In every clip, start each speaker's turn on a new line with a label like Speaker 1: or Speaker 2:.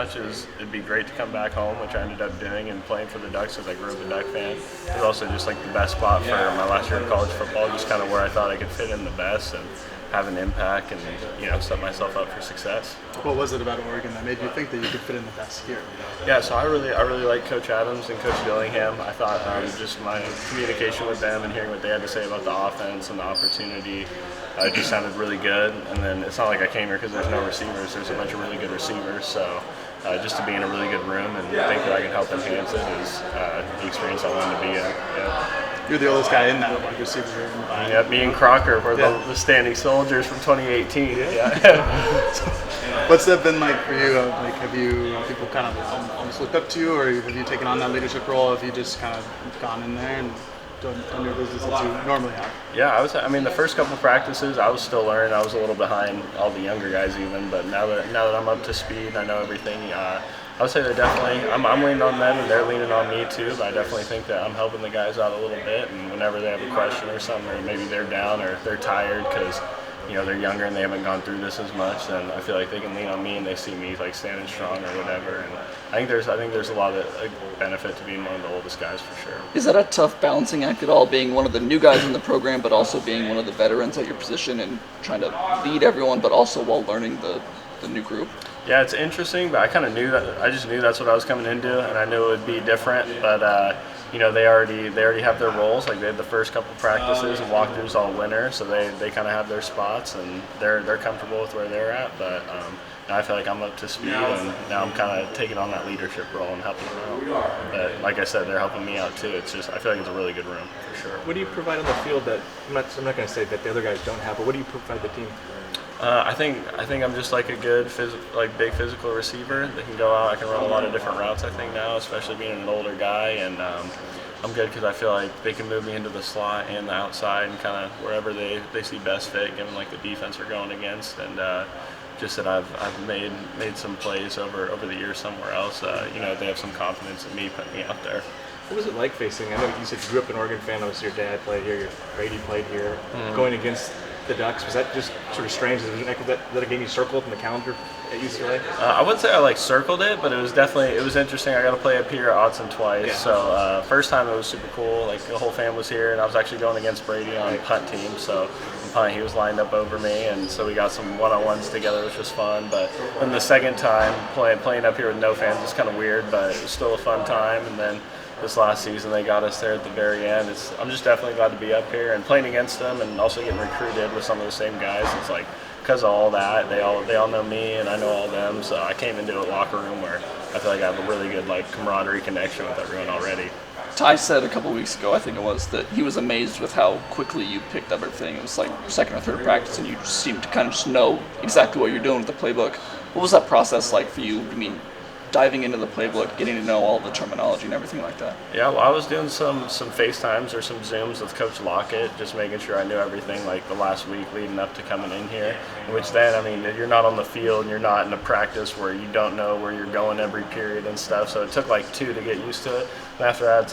Speaker 1: much as it'd be great to come back home, which I ended up doing and playing for the Ducks because I grew up a Duck fan. It was also just like the best spot for my last year of college football, just kind of where I thought I could fit in the best and have an impact and set myself up for success.
Speaker 2: What was it about Oregon that made you think that you could fit in the best here?
Speaker 1: Yeah, so I really like Coach Adams and Coach Dillingham. I thought just my communication with them and hearing what they had to say about the offense and the opportunity just sounded really good. And then it's not like I came here because there's no receivers. There's a bunch of really good receivers. So just to be in a really good room and think that I can help enhance it is the experience I wanted to be in. Yeah.
Speaker 2: You're the oldest guy in that wide receiver room.
Speaker 1: Yeah, me and Crocker were the standing soldiers from 2018. Yeah.
Speaker 2: What's that been like for you? Like, have people kind of almost looked up to you, or have you taken on that leadership role? Have you just kind of gone in there and done your business as you normally have?
Speaker 1: Yeah, the first couple of practices, I was still learning. I was a little behind all the younger guys even, but now that I'm up to speed and I know everything, I would say they're definitely, I'm leaning on them and they're leaning on me too, but I definitely think that I'm helping the guys out a little bit, and whenever they have a question or something, or maybe they're down or they're tired because they're younger and they haven't gone through this as much, then I feel like they can lean on me and they see me like standing strong or whatever. And I think there's a lot of benefit to being one of the oldest guys for sure.
Speaker 3: Is that a tough balancing act at all, being one of the new guys in the program, but also being one of the veterans at your position and trying to lead everyone, but also while learning the new group?
Speaker 1: Yeah, it's interesting, but I kind of knew that. I just knew that's what I was coming into, and I knew it would be different. But they already have their roles. Like they had the first couple practices and walkthroughs all winter, so they kind of have their spots and they're comfortable with where they're at. But now I feel like I'm up to speed, and now I'm kind of taking on that leadership role and helping them out. But like I said, they're helping me out too. It's just I feel like it's a really good room for sure.
Speaker 4: What do you provide on the field that I'm not going to say that the other guys don't have, but what do you provide the team?
Speaker 1: I think I'm just like a good big physical receiver that can go out. I can run a lot of different routes. I think now, especially being an older guy, and I'm good because I feel like they can move me into the slot and the outside and kind of wherever they see best fit, given like the defense we're going against, and just that I've made some plays over the years somewhere else. They have some confidence in me putting me out there.
Speaker 4: What was it like facing? I know you said you grew up an Oregon fan. Obviously, your dad played here. Your Brady played here. Mm-hmm. Going against the Ducks, was that just sort of strange? Was that a game you circled in the calendar at UCLA?
Speaker 1: I wouldn't say I circled it, but it was interesting. I got to play up here at Autzen twice. Yeah. So first time it was super cool. Like the whole fam was here, and I was actually going against Brady on the punt team. So he was lined up over me, and so we got some one-on-ones together, which was fun. But then the second time playing up here with no fans was kind of weird, but it was still a fun time. And then this last season they got us there at the very end. I'm just definitely glad to be up here and playing against them, and also getting recruited with some of the same guys. It's like because of all that, they all know me and I know all them. So I came into a locker room where I feel like I have a really good camaraderie connection with everyone already.
Speaker 3: Ty said a couple weeks ago, I think it was, that he was amazed with how quickly you picked up everything. It was like second or third practice, and you just seemed to kind of just know exactly what you're doing with the playbook. What was that process like for you? I mean, diving into the playbook, getting to know all the terminology and everything like that?
Speaker 1: Yeah, well, I was doing some FaceTimes or some Zooms with Coach Lockett, just making sure I knew everything like the last week leading up to coming in here, which then, you're not on the field and you're not in a practice where you don't know where you're going every period and stuff, so it took 2 to get used to it. And after that, it's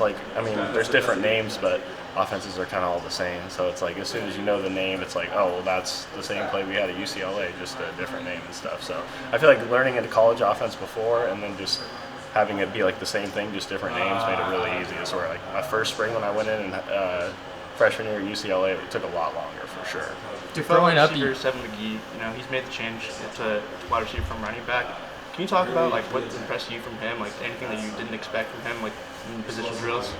Speaker 1: there's different names, but offenses are kind of all the same. So it's as soon as you know the name, it's that's the same play we had at UCLA, just a different name and stuff. So I feel like learning into college offense before and then just having it be the same thing, just different names, made it really easy. It's where my first spring when I went in and freshman year at UCLA, it took a lot longer for sure.
Speaker 5: Growing up, Seven McGee, he's made the change to wide receiver from running back. Can you talk about what impressed you from him? Anything that you didn't expect from him, in position drills?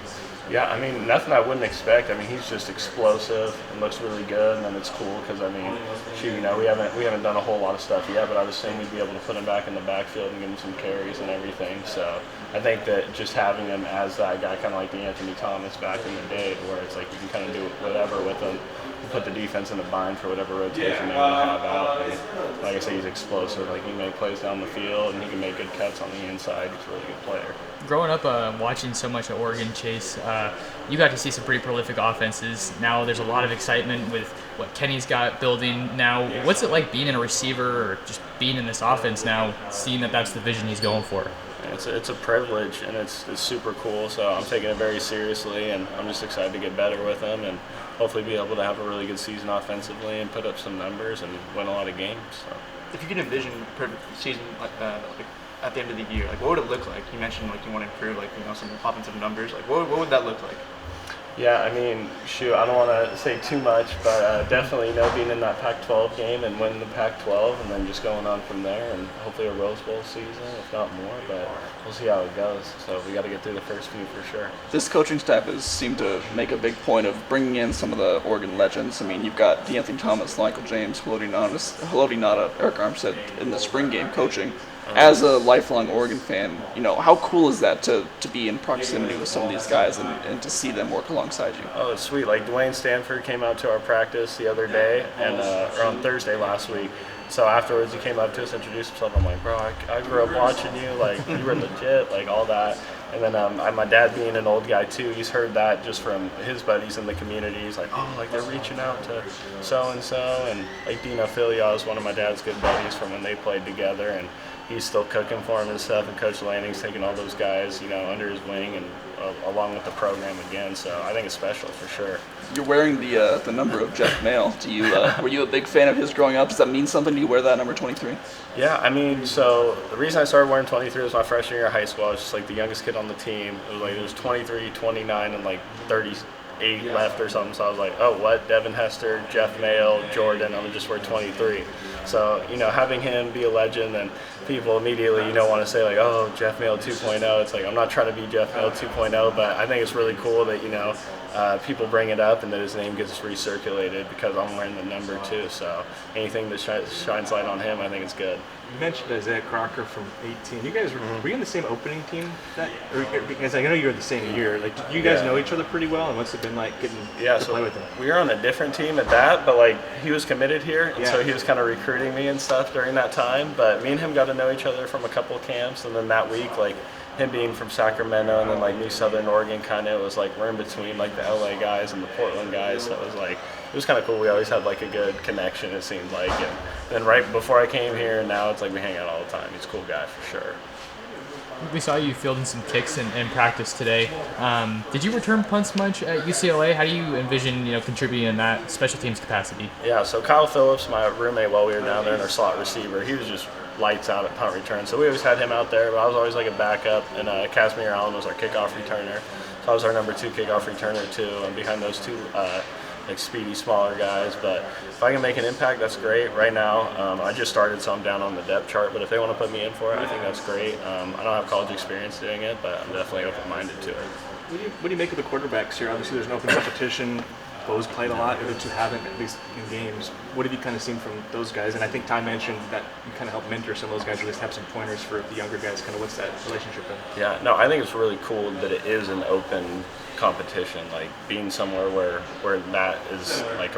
Speaker 1: Yeah, nothing I wouldn't expect. He's just explosive and looks really good, and then it's cool because we haven't done a whole lot of stuff yet, but I'd assume we'd be able to put him back in the backfield and give him some carries and everything. So I think that just having him as that guy, kind of like the Anthony Thomas back in the day, where it's you can kind of do whatever with him, put the defense in a bind for whatever rotation they want to have out. And like I say, he's explosive. He can make plays down the field, and he can make good cuts on the inside. He's a really good player.
Speaker 6: Growing up, watching so much at Oregon, Chase, you got to see some pretty prolific offenses. Now there's a lot of excitement with what Kenny's got building now. What's it like being in a receiver or just being in this offense now, seeing that that's the vision he's going for?
Speaker 1: It's a privilege, and it's super cool, so I'm taking it very seriously, and I'm just excited to get better with him and hopefully be able to have a really good season offensively and put up some numbers and win a lot of games. So.
Speaker 5: If you can envision a perfect season at the end of the year? Like, what would it look like? You mentioned like you want to improve like some offensive numbers. Like, what would that look like?
Speaker 1: Yeah, I mean, shoot, I don't want to say too much, but definitely, being in that Pac-12 game and winning the Pac-12 and then just going on from there and hopefully a Rose Bowl season, if not more, but we'll see how it goes. So we got to get through the first few for sure.
Speaker 3: This coaching staff has seemed to make a big point of bringing in some of the Oregon legends. I mean, you've got DeAnthony Thomas, Michael James, Haloti Ngata, Eric Armstead in the spring game coaching. As a lifelong Oregon fan, how cool is that to be in proximity with some of these guys and to see them work alongside you?
Speaker 1: Oh, it's sweet. Like Dwayne Stanford came out to our practice the other day, and or on Thursday last week. So afterwards, he came up to us, introduced himself. I'm like, bro, I grew up watching you. Like, you were legit, like all that. And then my dad being an old guy too, he's heard that just from his buddies in the community. He's like, oh, like they're reaching out to so-and-so. And like Dino Filial is one of my dad's good buddies from when they played together. And he's still cooking for him and stuff. And Coach Lanning's taking all those guys, under his wing and along with the program again. So I think it's special for sure.
Speaker 3: You're wearing the number of Jeff Mail. Were you a big fan of his growing up? Does that mean something? Do you wear that number 23?
Speaker 1: Yeah, I mean, so the reason I started wearing 23 was my freshman year of high school. I was just like the youngest kid on the team. It was 23, 29, and like 38 left or something. So I was like, oh, what? Devin Hester, Jeff Mail, Jordan. I'm gonna just wear 23. So having him be a legend, and people immediately want to say like, oh, Jeff Mail 2.0. It's like I'm not trying to be Jeff Mail 2.0, but I think it's really cool that people bring it up and that his name gets recirculated because I'm wearing the number too. So anything that shines light on him, I think it's good.
Speaker 4: You mentioned Isaiah Crocker from 18. You guys were you on the same opening team? Because I know you were the same year. Like, do you guys know each other pretty well? And what's it been like getting to play with him?
Speaker 1: We were on a different team at that, but like he was committed here, and so he was kind of recruiting me and stuff during that time. But me and him got to know each other from a couple of camps, and then that week, like him being from Sacramento and then like New Southern Oregon, kind of, it was like we're in between like the LA guys and the Portland guys. So it was kind of cool. We always had like a good connection, it seemed like. And then right before I came here, now it's like we hang out all the time. He's a cool guy for sure.
Speaker 6: We saw you fielding some kicks in practice today. Did you return punts much at UCLA? How do you envision contributing in that special teams capacity?
Speaker 1: Yeah, so Kyle Phillips, my roommate while we were down there in our slot receiver, he was just lights out at punt return. So we always had him out there, but I was always like a backup, and Casimir Allen was our kickoff returner. So I was our number 2 kickoff returner too, and behind those two like speedy, smaller guys. But if I can make an impact, that's great. Right now, I just started, so I'm down on the depth chart, but if they want to put me in for it, I think that's great. I don't have college experience doing it, but I'm definitely open-minded to it.
Speaker 4: What do you make of the quarterbacks here? Obviously, there's an open competition. Bo's played a lot, the other two haven't, at least in games. What have you kind of seen from those guys? And I think Ty mentioned that you kind of help mentor some of those guys, or at least have some pointers for the younger guys. Kind of what's that relationship been?
Speaker 1: Yeah, no, I think it's really cool that it is an open competition, like being somewhere where that is like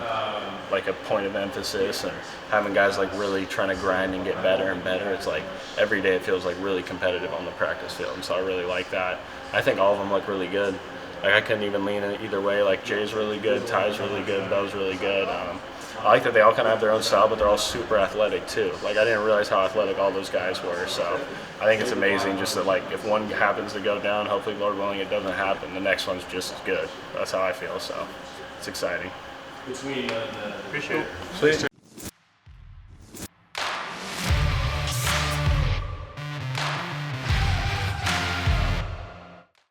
Speaker 1: a point of emphasis, and having guys like really trying to grind and get better and better. It's like every day it feels like really competitive on the practice field, and so I really like that. I think all of them look really good. Like I couldn't even lean in either way. Like Jay's really good, Ty's really good, Bo's really good. I like that they all kind of have their own style, but they're all super athletic too. Like I didn't realize how athletic all those guys were. So I think it's amazing just that like if one happens to go down, hopefully Lord willing it doesn't happen, the next one's just as good. That's how I feel. So it's exciting.
Speaker 5: Appreciate it.
Speaker 1: Sweet.